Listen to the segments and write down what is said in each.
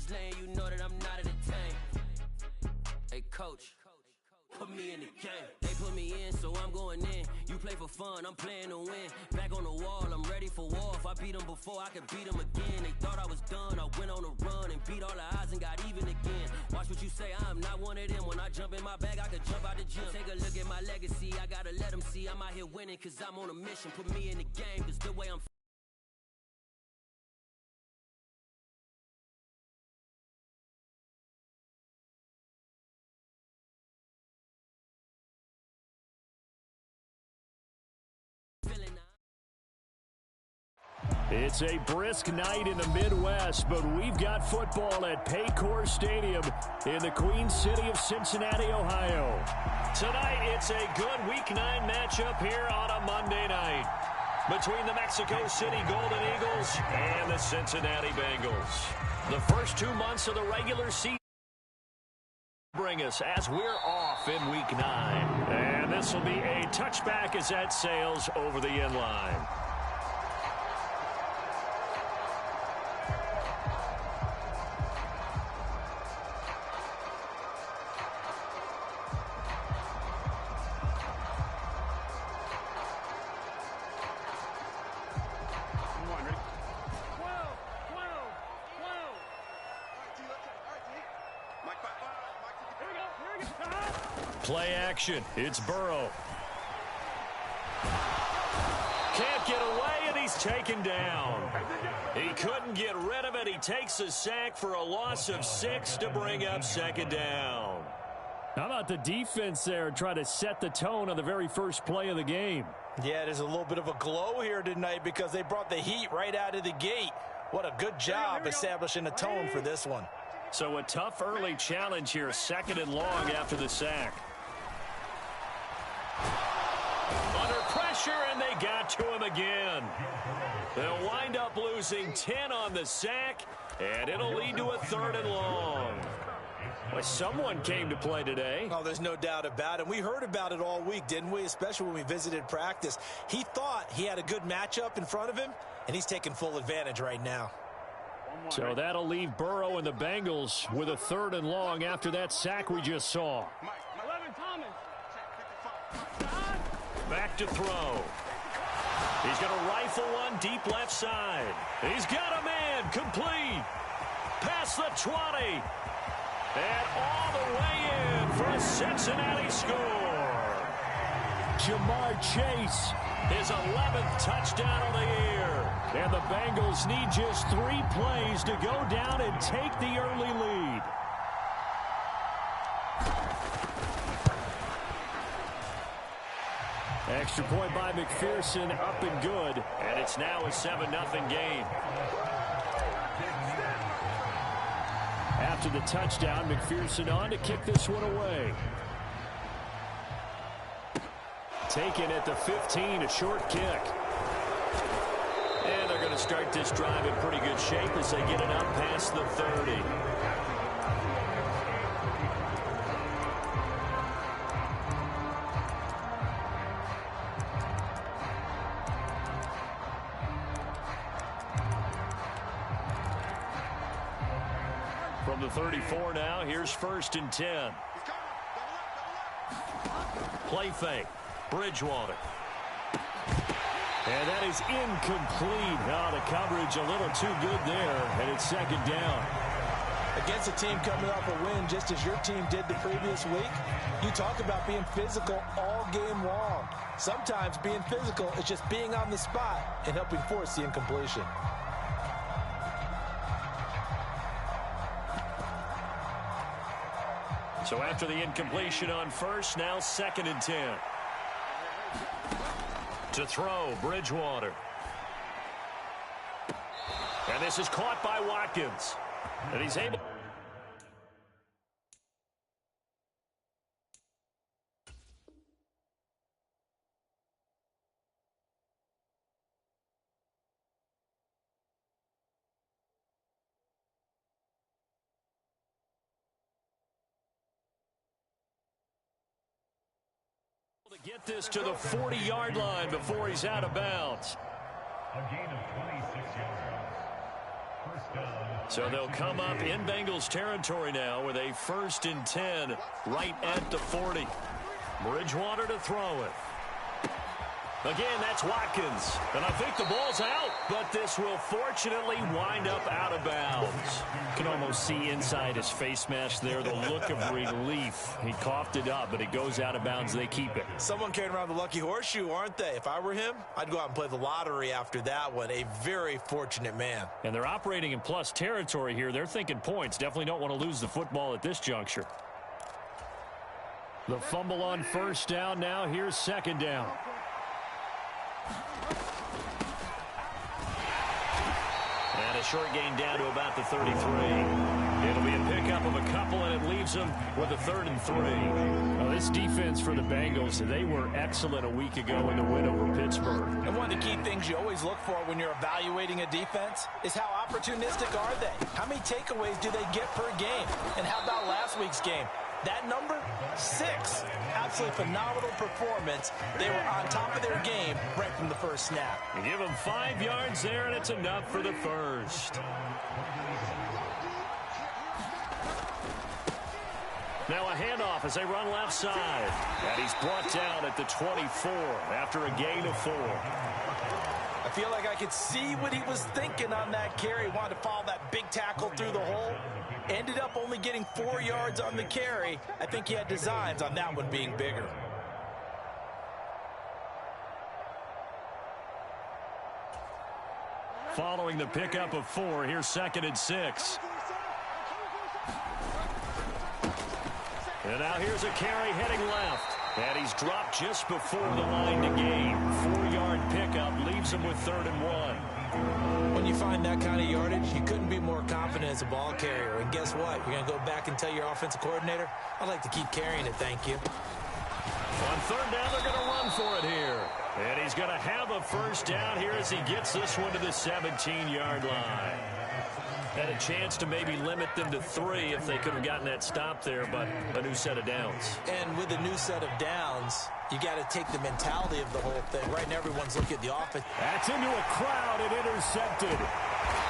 this lane, you know that I'm not entertained. Hey, coach, put me in the game. They put me in, so I'm going in. You play for fun, I'm playing to win. Back on the wall, I'm ready for war. If I beat them before, I could beat them again. They thought I was done, I went on a run and beat all the odds and got even again. Watch what you say, I'm not one of them. When I jump in my bag, I could jump out the gym. Take a look at my legacy, I gotta let them see I'm out here winning, cause I'm on a mission. Put me in the game, cause the way I'm It's a brisk night in the Midwest, but we've got football at Paycor Stadium in the Queen City of Cincinnati, Ohio. Tonight, it's a good Week 9 matchup here on a Monday night between the Mexico City Golden Eagles and the Cincinnati Bengals. The first 2 months of the regular season bring us as we're off in Week 9. And this will be a touchback as that sails over the end line. Play action. It's Burrow. Can't get away, and he's taken down. He couldn't get rid of it. He takes a sack for a loss of 6 to bring up second down. How about the defense there trying to set the tone on the very first play of the game? Yeah, there's a little bit of a glow here tonight because they brought the heat right out of the gate. What a good job establishing a tone for this one. So a tough early challenge here, 2nd and long after the sack. Under pressure, and they got to him again. They'll wind up losing 10 on the sack, and it'll lead to a 3rd and long. Well, someone came to play today. Oh, there's no doubt about it. We heard about it all week, didn't we? Especially when we visited practice. He thought he had a good matchup in front of him, and he's taking full advantage right now. So that'll leave Burrow and the Bengals with a 3rd and long after that sack we just saw. Back to throw. He's going to rifle one deep left side. He's got a man complete. Past the 20. And all the way in for a Cincinnati score. Jamar Chase, his 11th touchdown of the year. And the Bengals need just 3 plays to go down and take the early lead. Extra point by McPherson, up and good. And it's now a 7-0 game. After the touchdown, McPherson on to kick this one away. Taken at the 15, a short kick. And they're going to start this drive in pretty good shape as they get it up past the 30. From the 34 now, here's 1st and 10. Play fake. Bridgewater. And that is incomplete. Now the coverage a little too good there, and it's 2nd down. Against a team coming off a win, just as your team did the previous week, you talk about being physical all game long. Sometimes being physical is just being on the spot and helping force the incompletion. So after the incompletion on 1st, now 2nd and 10. To throw, Bridgewater. And this is caught by Watkins. And he's able. To get this to the 40-yard line before he's out of bounds. A gain of 26 yards. So they'll come up in Bengals territory now with a 1st and 10 right at the 40. Bridgewater to throw it. Again, that's Watkins. And I think the ball's out, but this will fortunately wind up out of bounds. You can almost see inside his face mask there the look of relief. He coughed it up, but it goes out of bounds. They keep it. Someone carrying around the lucky horseshoe, aren't they? If I were him, I'd go out and play the lottery after that one. A very fortunate man. And they're operating in plus territory here. They're thinking points. Definitely don't want to lose the football at this juncture. The fumble on 1st down. Now here's 2nd down. And a short gain down to about the 33. It'll be a pickup of a couple, and it leaves them with a 3rd and 3. Now, this defense for the Bengals, they were excellent a week ago in the win over Pittsburgh. And one of the key things you always look for when you're evaluating a defense is how opportunistic are they? How many takeaways do they get per game? And how about last week's game? That number, 6. Absolutely phenomenal performance. They were on top of their game right from the first snap. You give them 5 yards there, and it's enough for the 1st. Now a handoff as they run left side. And he's brought down at the 24 after a gain of 4. I feel like I could see what he was thinking on that carry. He wanted to follow that big tackle through the hole. Ended up only getting 4 yards on the carry. I think he had designs on that one being bigger. Following the pickup of 4, here's 2nd and 6. And now here's a carry heading left. And he's dropped just before the line to gain. 4-yard pickup leaves him with 3rd and 1. When you find that kind of yardage, you couldn't be more confident as a ball carrier. And guess what? You're going to go back and tell your offensive coordinator, I'd like to keep carrying it, thank you. On 3rd down, they're going to run for it here. And he's going to have a 1st down here as he gets this one to the 17-yard line. Had a chance to maybe limit them to 3 if they could have gotten that stop there, but a new set of downs. And with a new set of downs, you got to take the mentality of the whole thing. Right now, everyone's looking at the offense. That's into a crowd and intercepted.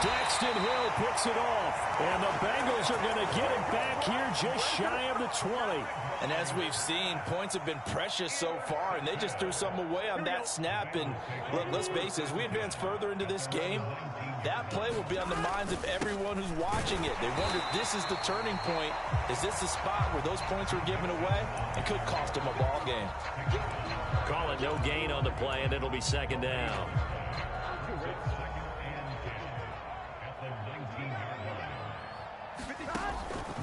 Daxton Hill picks it off, and the Bengals are going to get it back here just shy of the 20. And as we've seen, points have been precious so far, and they just threw some away on that snap. And look, let's face it, as we advance further into this game, that play will be on the minds of everyone who's watching it. They wonder if this is the turning point. Is this the spot where those points were given away? It could cost them a ball game. Call it no gain on the play, and it'll be 2nd down.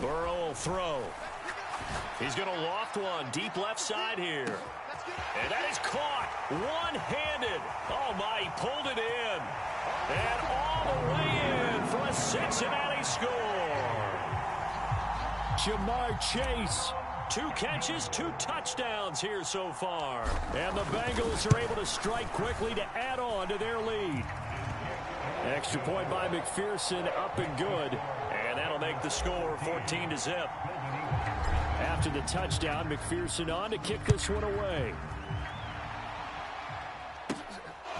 Burrow will throw. He's going to loft one deep left side here. And that is caught one-handed. Oh, my, he pulled it in. And all the way in for a Cincinnati score. Jamar Chase. 2 catches, 2 touchdowns here so far. And the Bengals are able to strike quickly to add on to their lead. Extra point by McPherson, up and good. And that'll make the score 14-0. After the touchdown, McPherson on to kick this one away.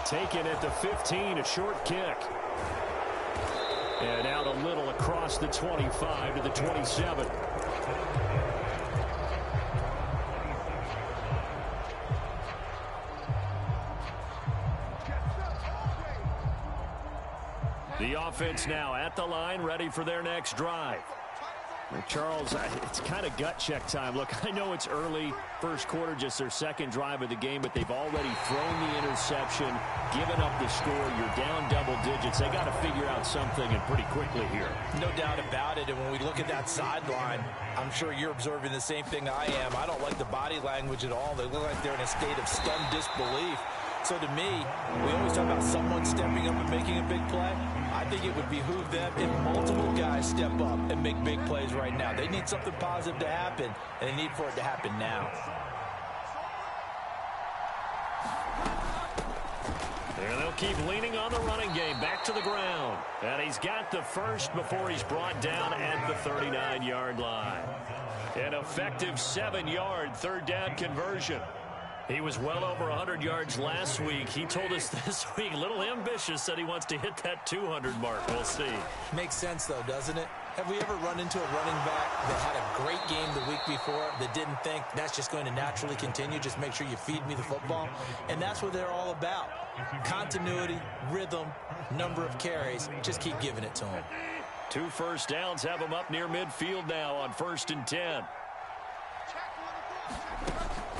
Taken at the 15, a short kick. And out a little across the 25 to the 27. The offense now at the line, ready for their next drive. Charles, it's kind of gut check time. Look, I know it's early, first quarter, just their 2nd drive of the game, but they've already thrown the interception, given up the score. You're down double digits. They got to figure out something, and pretty quickly here. No doubt about it, and when we look at that sideline, I'm sure you're observing the same thing I am. I don't like the body language at all. They look like they're in a state of stunned disbelief. So to me, we always talk about someone stepping up and making a big play. I think it would behoove them if multiple guys step up and make big plays right now. They need something positive to happen, and they need for it to happen now. And they'll keep leaning on the running game, back to the ground. And he's got the 1st before he's brought down at the 39-yard line. An effective 7-yard 3rd down conversion. He was well over 100 yards last week. He told us this week, a little ambitious, said he wants to hit that 200 mark. We'll see. Makes sense, though, doesn't it? Have we ever run into a running back that had a great game the week before that didn't think that's just going to naturally continue? Just make sure you feed me the football. And that's what they're all about. Continuity, rhythm, number of carries. Just keep giving it to them. 2 first downs have them up near midfield now on 1st and 10.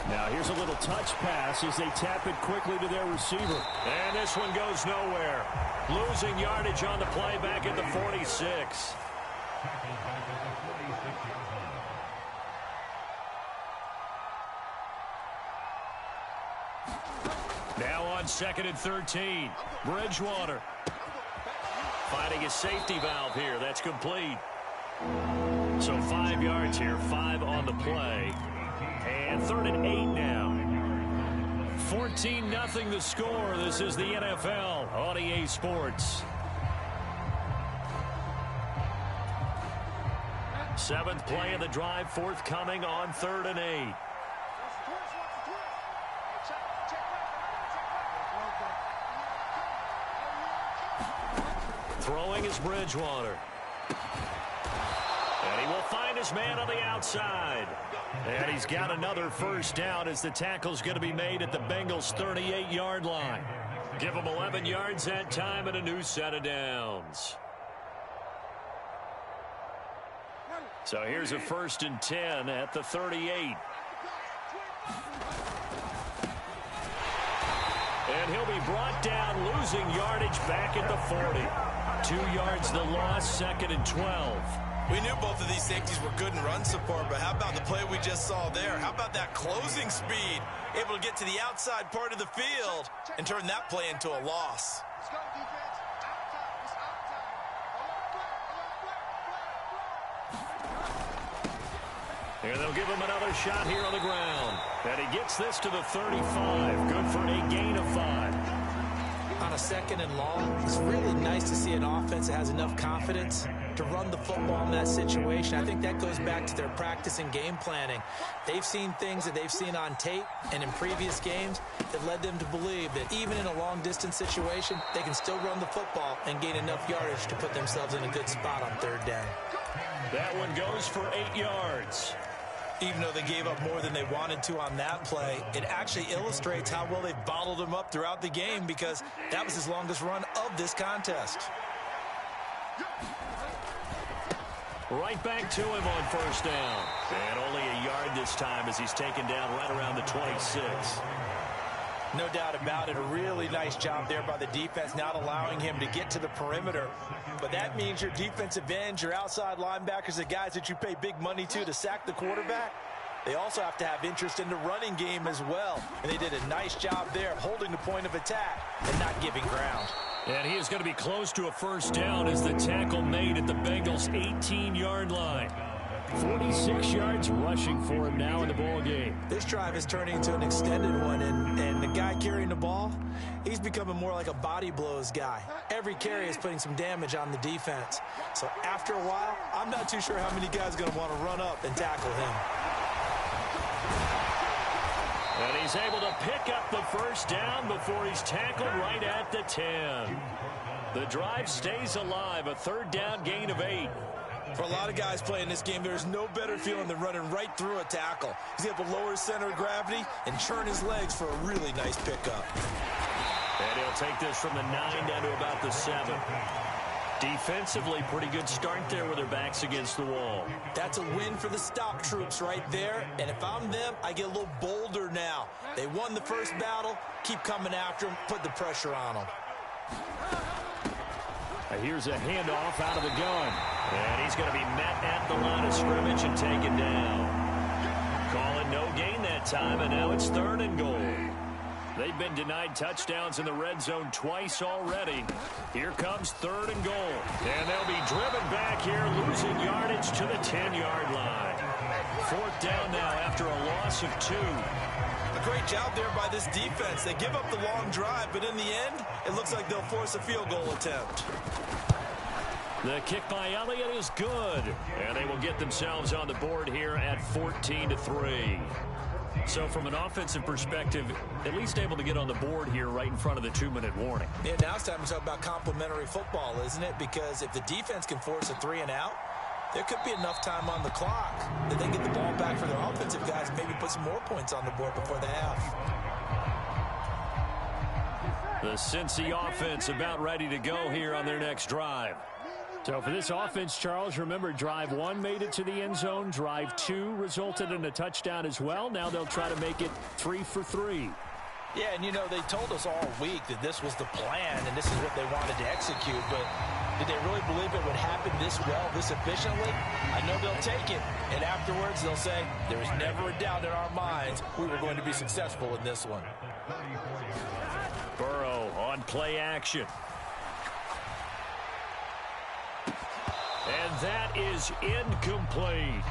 Now here's a little touch pass as they tap it quickly to their receiver. And this one goes nowhere. Losing yardage on the play back at the 46. Now on 2nd and 13. Bridgewater finding a safety valve here. That's complete. So 5 yards here, 5 on the play. And 3rd and 8 now. 14-0 the score. This is the NFL on EA Sports. 7th play of the drive forthcoming on 3rd and 8. Throwing is Bridgewater. And he will find his man on the outside. And he's got another first down as the tackle's going to be made at the Bengals' 38-yard line. Give them 11 yards that time and a new set of downs. So here's a 1st and 10 at the 38. And he'll be brought down, losing yardage back at the 40. 2 yards the loss, 2nd and 12. We knew both of these safeties were good in run support, but how about the play we just saw there? How about that closing speed? Able to get to the outside part of the field and turn that play into a loss. And they'll give him another shot here on the ground. And he gets this to the 35. Good for a gain of 5. On a 2nd and long, it's really nice to see an offense that has enough confidence to run the football in that situation. I think that goes back to their practice and game planning. They've seen things that they've seen on tape and in previous games that led them to believe that even in a long-distance situation, they can still run the football and gain enough yardage to put themselves in a good spot on 3rd down. That one goes for 8 yards. Even though they gave up more than they wanted to on that play, it actually illustrates how well they've bottled him up throughout the game because that was his longest run of this contest. Right back to him on 1st down. And only a yard this time as he's taken down right around the 26. No doubt about it. A really nice job there by the defense, not allowing him to get to the perimeter. But that means your defensive ends, your outside linebackers, the guys that you pay big money to sack the quarterback, they also have to have interest in the running game as well. And they did a nice job there of holding the point of attack and not giving ground. And he is going to be close to a first down as the tackle made at the Bengals' 18-yard line. 46 yards rushing for him now in the ball game. This drive is turning into an extended one, and the guy carrying the ball, he's becoming more like a body blows guy. Every carry is putting some damage on the defense. So after a while, I'm not too sure how many guys are going to want to run up and tackle him. And he's able to pick up the first down before he's tackled right at the 10. The drive stays alive, a 3rd down gain of 8. For a lot of guys playing this game, there's no better feeling than running right through a tackle. He's able to lower his center of gravity and churn his legs for a really nice pickup. And he'll take this from the 9 down to about the 7. Defensively, pretty good start there with their backs against the wall. That's a win for the stop troops right there. And if I'm them, I get a little bolder now. They won the first battle. Keep coming after them. Put the pressure on them. Here's a handoff out of the gun. And he's going to be met at the line of scrimmage and taken down. Calling no gain that time, and now it's 3rd and goal. They've been denied touchdowns in the red zone twice already. Here comes 3rd and goal. And they'll be driven back here, losing yardage to the 10-yard line. 4th down now after a loss of 2. A great job there by this defense. They give up the long drive, but in the end, it looks like they'll force a field goal attempt. The kick by Elliott is good. And they will get themselves on the board here at 14-3. So from an offensive perspective, at least able to get on the board here right in front of the 2-minute warning. Yeah, now it's time to talk about complementary football, isn't it? Because if the defense can force a 3 and out, there could be enough time on the clock that they get the ball back for their offensive guys and maybe put some more points on the board before the half. The Cincy offense about ready to go here on their next drive. So for this offense, Charles, remember, drive 1 made it to the end zone. Drive 2 resulted in a touchdown as well. Now they'll try to make it 3 for 3. Yeah, and, you know, they told us all week that this was the plan and this is what they wanted to execute. But did they really believe it would happen this well, this efficiently? I know they'll take it. And afterwards, they'll say, there was never a doubt in our minds we were going to be successful in this one. Burrow on play action. And that is incomplete.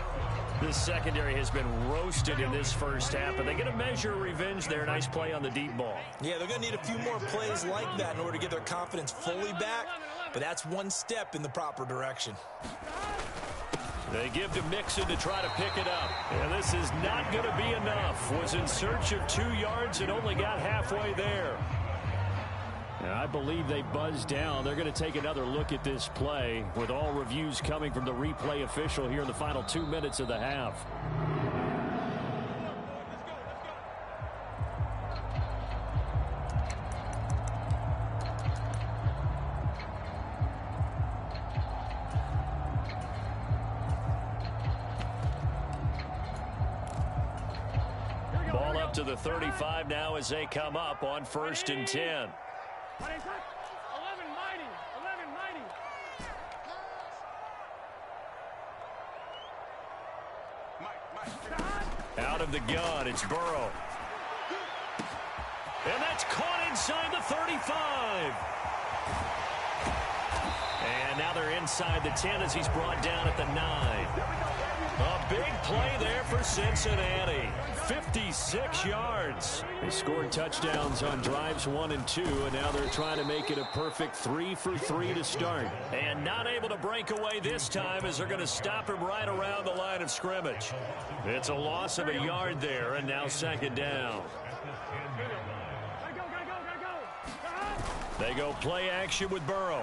The secondary has been roasted in this first half, but they get a measure of revenge there. Nice play on the deep ball. Yeah, they're going to need a few more plays like that in order to get their confidence fully back, but that's one step in the proper direction. They give to Mixon to try to pick it up. And this is not going to be enough. Was in search of 2 yards and only got halfway there. And I believe they buzzed down. They're going to take another look at this play with all reviews coming from the replay official here in the final 2 minutes of the half. Ball up to the 35 now as they come up on 1st and 10. Out of the gun, it's Burrow. And that's caught inside the 35. And now they're inside the 10 as he's brought down at the 9. A big play there for Cincinnati. 56 yards. They scored touchdowns on drives 1 and 2, and now they're trying to make it a perfect 3 for 3 to start. And not able to break away this time as they're going to stop him right around the line of scrimmage. It's a loss of a yard there, and now 2nd down. They go play action with Burrow.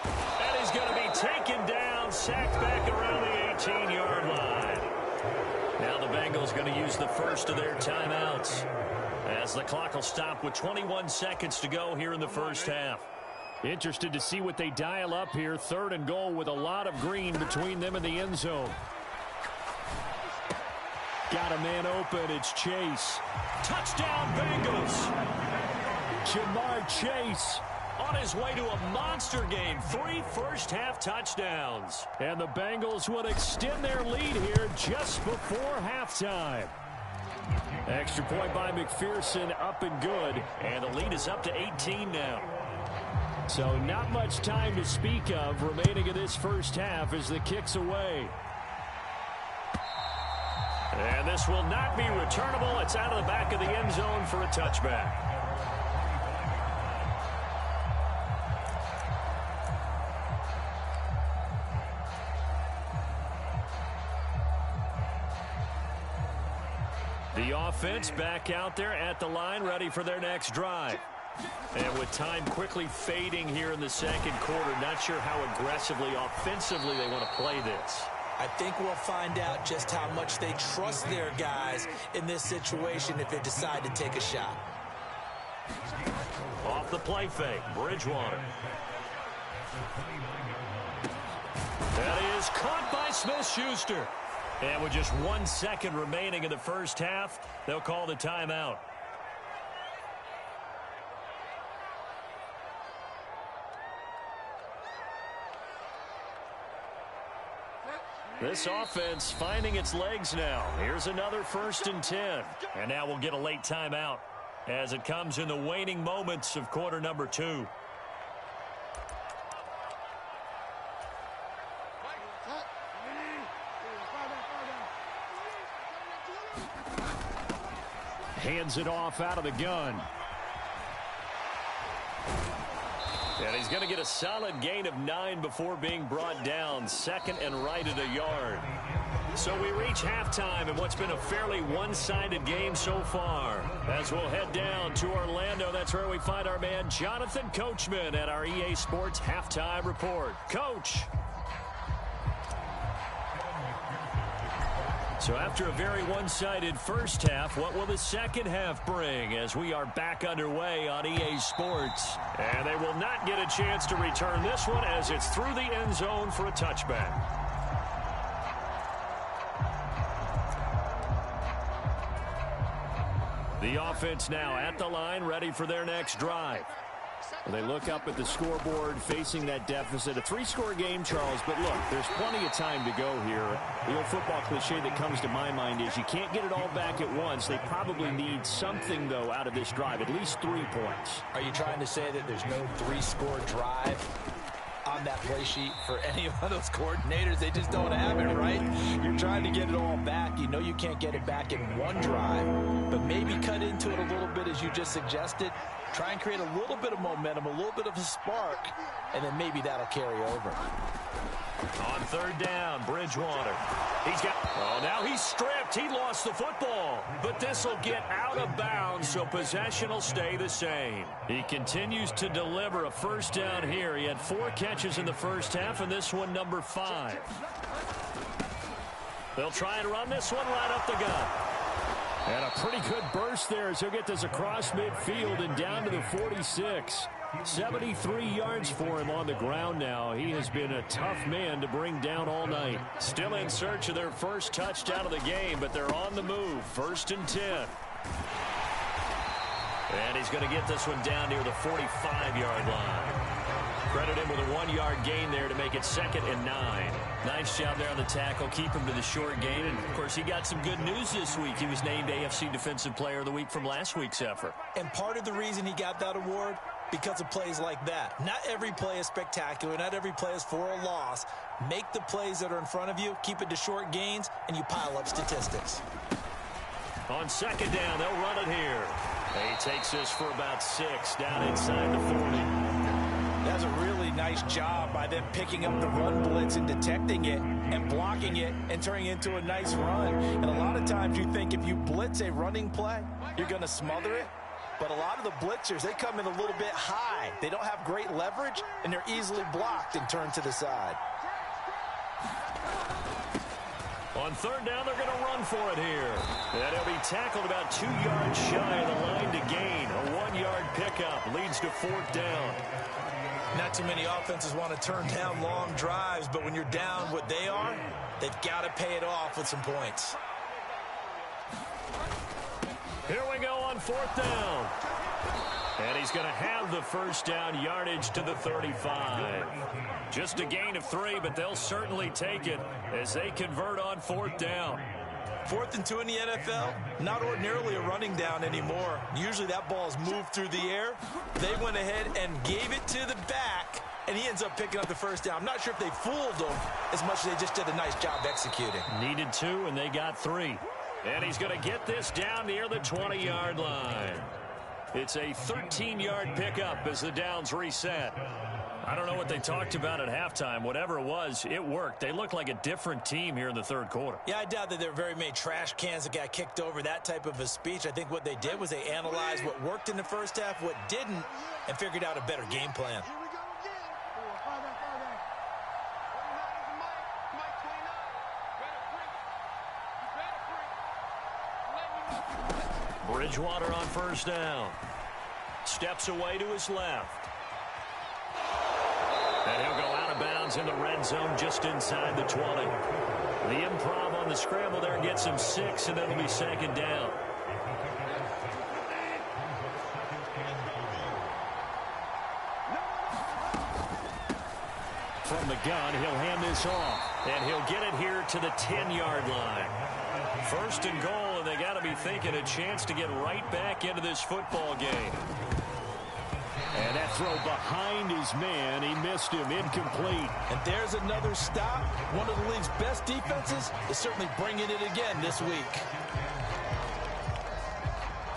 And he's going to be taken down, sacked back around the 18-yard line. Now the Bengals going to use the first of their timeouts as the clock will stop with 21 seconds to go here in the first half. Interested to see what they dial up here. 3rd and goal with a lot of green between them and the end zone. Got a man open. It's Chase. Touchdown Bengals. Jamar Chase on his way to a monster game. 3 first-half touchdowns. And the Bengals will extend their lead here just before halftime. Extra point by McPherson, up and good. And the lead is up to 18 now. So not much time to speak of remaining in this first half as the kick's away. And this will not be returnable. It's out of the back of the end zone for a touchback. The offense back out there at the line, ready for their next drive. And with time quickly fading here in the 2nd quarter, not sure how aggressively, offensively they want to play this. I think we'll find out just how much they trust their guys in this situation if they decide to take a shot. Off the play fake, Bridgewater. That is caught by Smith-Schuster. And with just 1 second remaining in the first half, they'll call the timeout. This offense finding its legs now. Here's another 1st and 10. And now we'll get a late timeout as it comes in the waning moments of quarter number 2. Hands it off out of the gun. And he's going to get a solid gain of 9 before being brought down. 2nd and right at a yard. So we reach halftime in what's been a fairly one-sided game so far. As we'll head down to Orlando, that's where we find our man Jonathan Coachman at our EA Sports Halftime Report. Coach. So after a very one-sided first half, what will the second half bring as we are back underway on EA Sports? And they will not get a chance to return this one as it's through the end zone for a touchback. The offense now at the line, ready for their next drive. Well, they look up at the scoreboard, facing that deficit. A three-score game, Charles, but look, there's plenty of time to go here. The old football cliche that comes to my mind is you can't get it all back at once. They probably need something, though, out of this drive, at least 3 points. Are you trying to say that there's no three-score drive on that play sheet for any of those coordinators? They just don't have it, right? You're trying to get it all back. You know you can't get it back in one drive, but maybe cut into it a little bit as you just suggested. Try and create a little bit of momentum, a little bit of a spark, and then maybe that'll carry over. On third down, Bridgewater. Now he's stripped. He lost the football. But this will get out of bounds, so possession will stay the same. He continues to deliver a first down here. He had 4 catches in the first half, and this one number 5. They'll try and run this one right up the gut. And a pretty good burst there as he'll get this across midfield and down to the 46. 73 yards for him on the ground now. He has been a tough man to bring down all night. Still in search of their first touchdown of the game, but they're on the move. 1st and 10. And he's going to get this one down near the 45-yard line. Credit him with a 1-yard gain there to make it 2nd and 9. Nice job there on the tackle. Keep him to the short gain. And, of course, he got some good news this week. He was named AFC Defensive Player of the Week from last week's effort. And part of the reason he got that award, because of plays like that. Not every play is spectacular. Not every play is for a loss. Make the plays that are in front of you, keep it to short gains, and you pile up statistics. On 2nd down, they'll run it here. He takes this for about 6 down inside the 40. That's a really nice job by them picking up the run blitz and detecting it and blocking it and turning it into a nice run. And a lot of times you think if you blitz a running play, you're going to smother it. But a lot of the blitzers, they come in a little bit high. They don't have great leverage, and they're easily blocked and turned to the side. On 3rd down, they're going to run for it here. And he'll be tackled about 2 yards shy of the line to gain. A 1-yard pickup leads to 4th down. Not too many offenses want to turn down long drives, but when you're down what they are, they've got to pay it off with some points. Here we go on 4th down. And he's going to have the first down yardage to the 35. Just a gain of 3, but they'll certainly take it as they convert on 4th down. 4th and 2 in the NFL, not ordinarily a running down anymore. Usually that ball is moved through the air. They went ahead and gave it to the back, and he ends up picking up the first down. I'm not sure if they fooled him as much as they just did a nice job executing. Needed 2, and they got 3. And he's going to get this down near the 20-yard line. It's a 13-yard pickup as the downs reset. I don't know what they talked about at halftime. Whatever it was, it worked. They look like a different team here in the 3rd quarter. Yeah, I doubt that there were very many trash cans that got kicked over, that type of a speech. I think what they did was they analyzed what worked in the first half, what didn't, and figured out a better game plan. Bridgewater on 1st down. Steps away to his left. And he'll go out of bounds in the red zone just inside the 20. The improv on the scramble there gets him 6, and it'll be 2nd down. From the gun, he'll hand this off, and he'll get it here to the 10-yard line. 1st and goal, and they got to be thinking a chance to get right back into this football game. And that throw behind his man, he missed him, incomplete. And there's another stop. One of the league's best defenses is certainly bringing it again this week.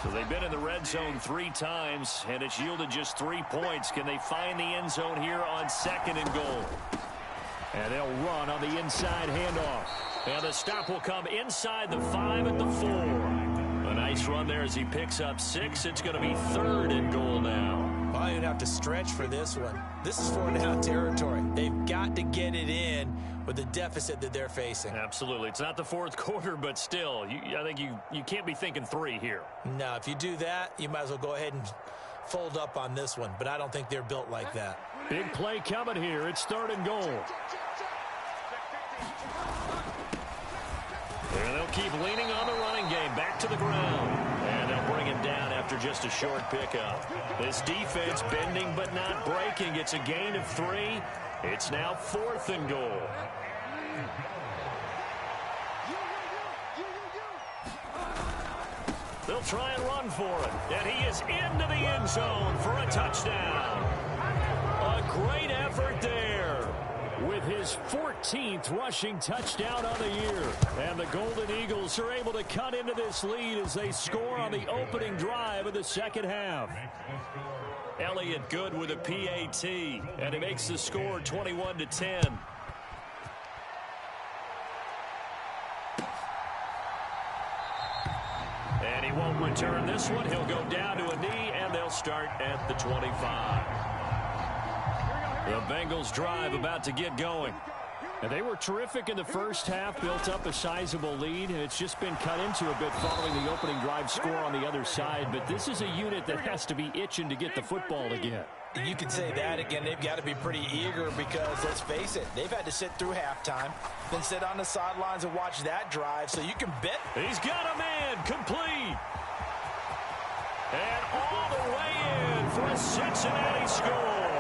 So they've been in the red zone 3 times, and it's yielded just 3 points. Can they find the end zone here on 2nd and goal? And they'll run on the inside handoff. And the stop will come inside the 5 at the 4. A nice run there as he picks up 6. It's going to be 3rd and goal now. Well, you'd have to stretch for this one. This is 4-down territory. They've got to get it in with the deficit that they're facing. Absolutely. It's not the 4th quarter, but still, I think you can't be thinking 3 here. No, if you do that, you might as well go ahead and fold up on this one, but I don't think they're built like that. Big play coming here. It's 3rd and goal. And they'll keep leaning on the running game. Back to the ground. And they'll bring him down after just a short pickup. This defense bending but not breaking. It's a gain of 3. It's now 4th and goal. They'll try and run for it. And he is into the end zone for a touchdown. A great effort there, with his 14th rushing touchdown on the year. And the Golden Eagles are able to cut into this lead as they score on the opening drive of the second half. Elliott good with a PAT, and he makes the score 21-10. And he won't return this one. He'll go down to a knee, and they'll start at the 25. The Bengals drive about to get going. And they were terrific in the first half, built up a sizable lead, and it's just been cut into a bit following the opening drive score on the other side. But this is a unit that has to be itching to get the football again. You can say that again. They've got to be pretty eager because, let's face it, they've had to sit through halftime, then sit on the sidelines and watch that drive. So you can bet. He's got a man complete. And all the way in for a Cincinnati score.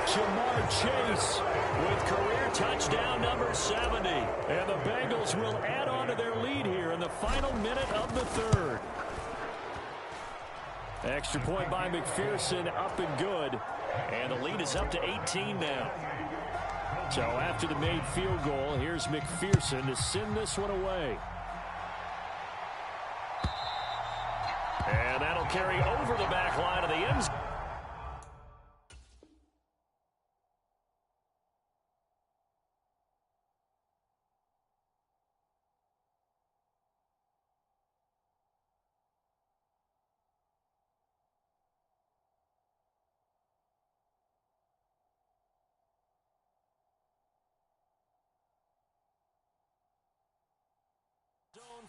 Jamar Chase with career touchdown number 70. And the Bengals will add on to their lead here in the final minute of the 3rd. Extra point by McPherson, up and good. And the lead is up to 18 now. So after the made field goal, here's McPherson to send this one away. And that'll carry over the back line of the end zone.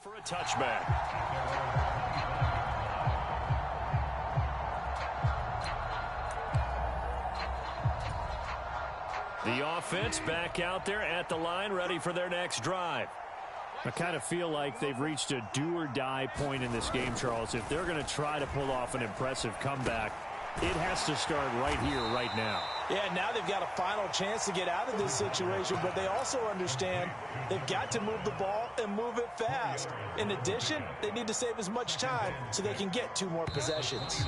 For a touchback. The offense back out there at the line, ready for their next drive. I kind of feel like they've reached a do-or-die point in this game, Charles. If they're going to try to pull off an impressive comeback, it has to start right here, right now. Yeah, now they've got a final chance to get out of this situation, but they also understand they've got to move the ball and move it fast. In addition, they need to save as much time so they can get 2 more possessions.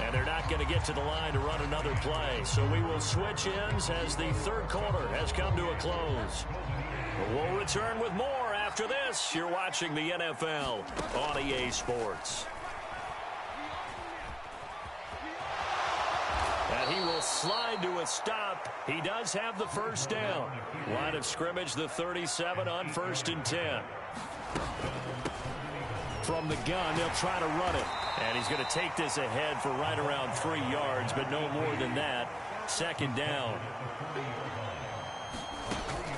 And they're not going to get to the line to run another play, so we will switch ends as the 3rd quarter has come to a close. We'll return with more after this. You're watching the NFL on EA Sports. And he will slide to a stop. He does have the first down. Line of scrimmage, the 37 on 1st and 10. From the gun, they'll try to run it. And he's going to take this ahead for right around 3 yards, but no more than that. 2nd down.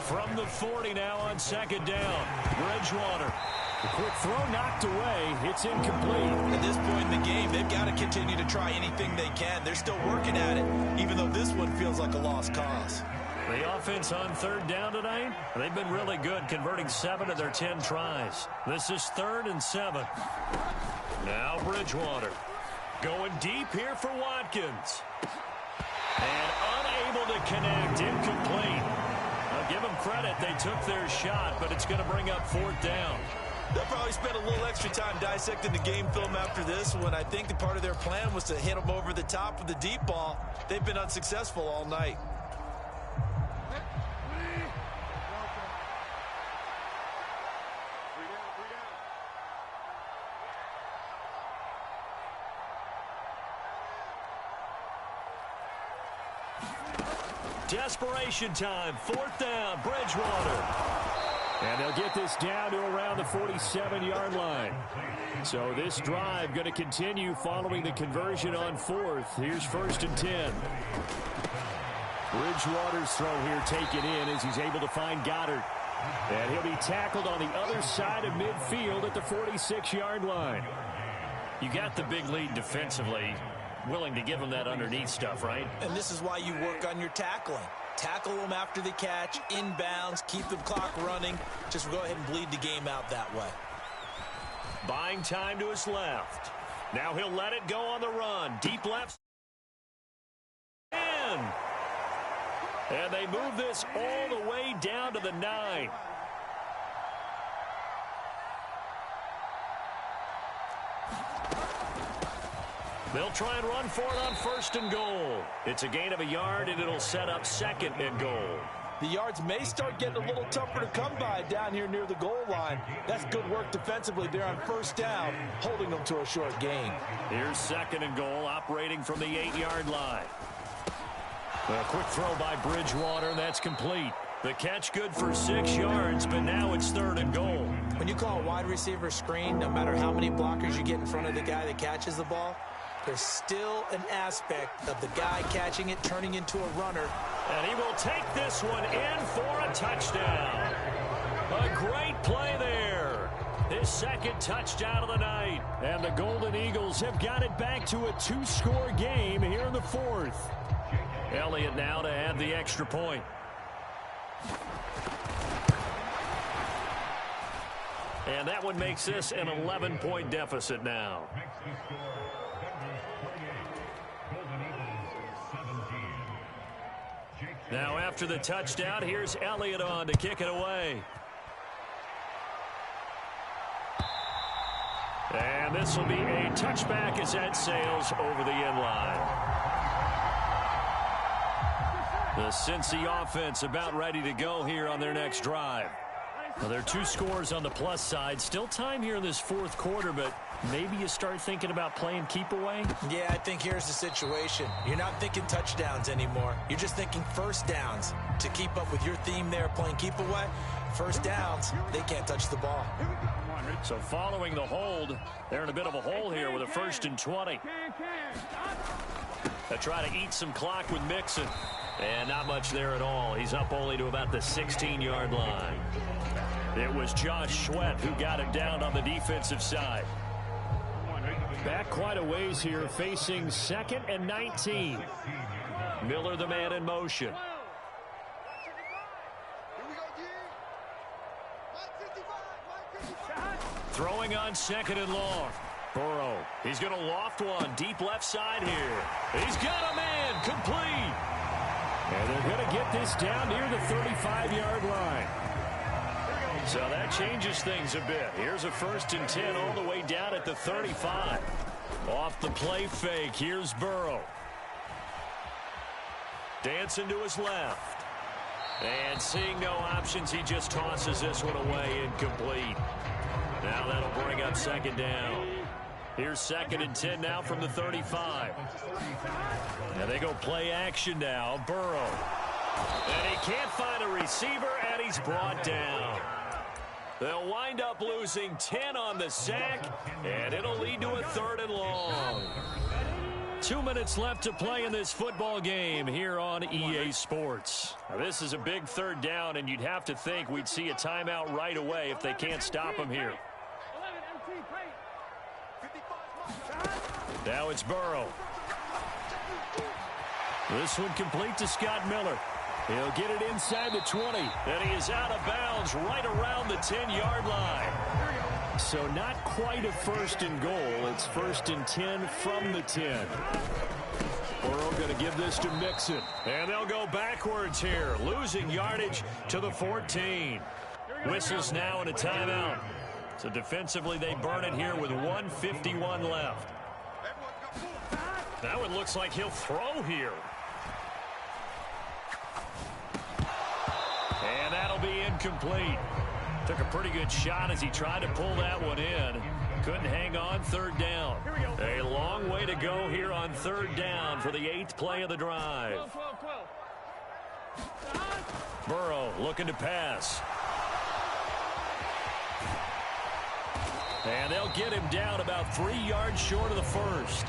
From the 40 now on 2nd down. Bridgewater. The quick throw knocked away. It's incomplete. At this point in the game, they've got to continue to try anything they can. They're still working at it, even though this one feels like a lost cause. The offense on 3rd down tonight, they've been really good, converting 7 of their 10 tries. This is 3rd and 7. Now Bridgewater going deep here for Watkins. And unable to connect, incomplete. I'll give them credit, they took their shot, but it's going to bring up 4th down. They'll probably spend a little extra time dissecting the game film after this one. I think the part of their plan was to hit them over the top with the deep ball. They've been unsuccessful all night. Desperation time, 4th down, Bridgewater. And they'll get this down to around the 47-yard line. So this drive going to continue following the conversion on fourth. Here's 1st and 10. Bridgewater's throw here taken in as he's able to find Goddard. And he'll be tackled on the other side of midfield at the 46-yard line. You got the big lead defensively. Willing to give them that underneath stuff, right? And this is why you work on your tackling. Tackle them after the catch, inbounds, keep the clock running. Just go ahead and bleed the game out that way. Buying time to his left. Now he'll let it go on the run. Deep left. And they move this all the way down to the 9. They'll try and run for it on 1st and goal. It's a gain of a yard, and it'll set up 2nd and goal. The yards may start getting a little tougher to come by down here near the goal line. That's good work defensively there on 1st down, holding them to a short gain. Here's 2nd and goal, operating from the 8-yard line. A quick throw by Bridgewater, and that's complete. The catch good for 6 yards, but now it's 3rd and goal. When you call a wide receiver screen, no matter how many blockers you get in front of the guy that catches the ball, there's still an aspect of the guy catching it turning into a runner. And he will take this one in for a touchdown. A great play there. His 2nd touchdown of the night. And the Golden Eagles have got it back to a 2-score game here in the 4th. Elliott now to add the extra point. And that one makes this an 11-point deficit now. Now after the touchdown, here's Elliott on to kick it away. And this will be a touchback as that sails over the end line. The Cincy offense about ready to go here on their next drive. Well, there are 2 scores on the plus side. Still time here in this 4th quarter, but maybe you start thinking about playing keep away? Yeah, I think here's the situation. You're not thinking touchdowns anymore. You're just thinking 1st downs. To keep up with your theme there, playing keep away, 1st downs, they can't touch the ball. So following the hold, they're in a bit of a hole here with a 1st and 20. They try to eat some clock with Mixon. And not much there at all. He's up only to about the 16-yard line. It was Josh Sweat who got it down on the defensive side. Back quite a ways here, facing 2nd and 19. Miller, the man in motion. Throwing on 2nd and long. Burrow, he's going to loft one deep left side here. He's got a man, complete. And they're going to get this down near the 35-yard line. So that changes things a bit. Here's a 1st and 10 all the way down at the 35. Off the play fake, here's Burrow. Dancing to his left. And seeing no options, he just tosses this one away, incomplete. Now that'll bring up 2nd down. Here's 2nd and 10 now from the 35. And they go play action now. Burrow. And he can't find a receiver, and he's brought down. They'll wind up losing 10 on the sack, and it'll lead to a 3rd and long. 2 minutes left to play in this football game here on EA Sports. Now, this is a big 3rd down, and you'd have to think we'd see a timeout right away if they can't stop him here. Now it's Burrow. This one complete to Scott Miller. He'll get it inside the 20. And he is out of bounds right around the 10-yard line. So not quite a 1st and goal. It's 1st and 10 from the 10. Burrow going to give this to Mixon. And they'll go backwards here, losing yardage to the 14. Whistles now and a timeout. So defensively they burn it here with 1:51 left. That one looks like he'll throw here. And that'll be incomplete. Took a pretty good shot as he tried to pull that one in. Couldn't hang on. 3rd down. A long way to go here on 3rd down for the 8th play of the drive. Burrow looking to pass. And they'll get him down about 3 yards short of the first.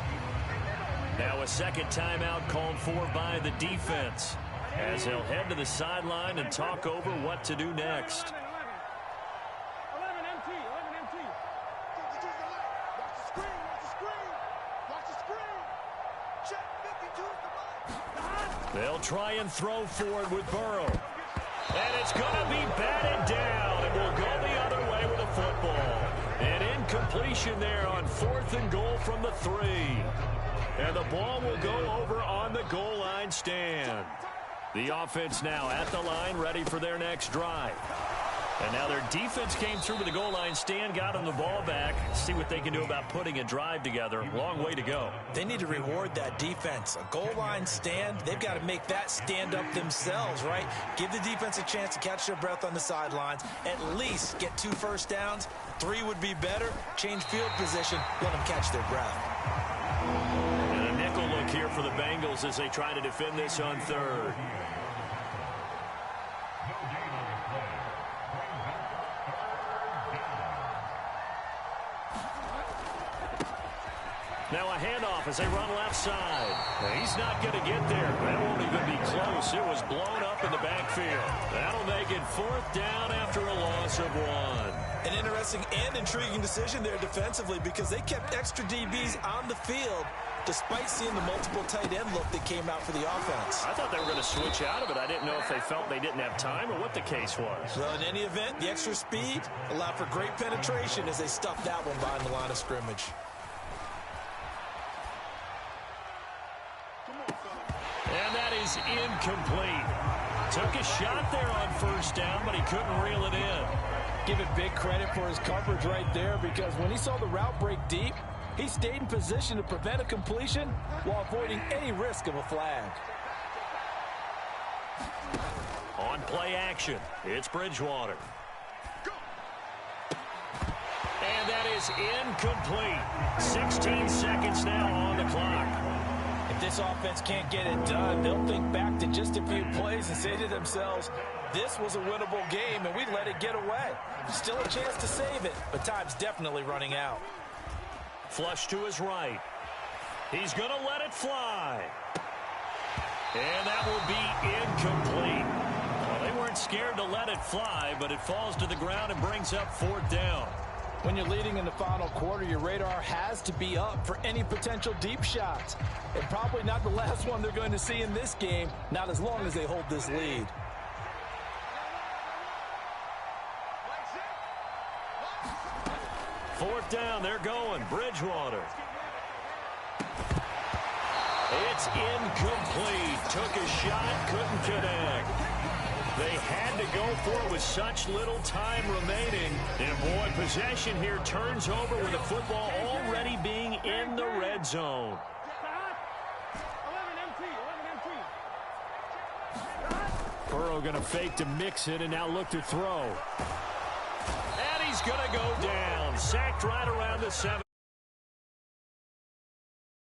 Now a second timeout called for by the defense, as they'll head to the sideline and talk over what to do next. They'll try and throw forward with Burrow. And it's going to be batted down, and will go the other way with a football. An incompletion there on 4th and goal from the 3. And the ball will go over on the goal line stand. The offense now at the line, ready for their next drive. And now their defense came through with the goal line stand, got them the ball back. See what they can do about putting a drive together. Long way to go. They need to reward that defense. A goal line stand, they've got to make that stand up themselves, right? Give the defense a chance to catch their breath on the sidelines. At least get 2 first downs. 3 would be better. Change field position. Let them catch their breath. And a nickel look here for the Bengals as they try to defend this on 3rd. Now a handoff as they run left side. He's not going to get there. That won't even be close. It was blown up in the backfield. That'll make it 4th down after a loss of 1. An interesting and intriguing decision there defensively, because they kept extra DBs on the field despite seeing the multiple tight end look that came out for the offense. I thought they were going to switch out of it. I didn't know if they felt they didn't have time or what the case was. Well, in any event, the extra speed allowed for great penetration as they stuffed that one behind the line of scrimmage. And that is incomplete. Took a shot there on 1st down, but he couldn't reel it in. Give it big credit for his coverage right there, because when he saw the route break deep, he stayed in position to prevent a completion while avoiding any risk of a flag. On play action, it's Bridgewater. And that is incomplete. 16 seconds now on the clock. If this offense can't get it done, they'll think back to just a few plays and say to themselves, this was a winnable game and we let it get away. Still a chance to save it, but time's definitely running out. Flush to his right. He's going to let it fly. And that will be incomplete. Well, they weren't scared to let it fly, but it falls to the ground and brings up 4th down. When you're leading in the final quarter, your radar has to be up for any potential deep shots. And probably not the last one they're going to see in this game, not as long as they hold this lead. Fourth down, they're going. Bridgewater. It's incomplete. Took a shot, couldn't connect. They had to go for it with such little time remaining. And boy, possession here turns over with the football already being in the red zone. Burrow going to fake to mix it and now look to throw. And he's going to go down. Sacked right around the 7.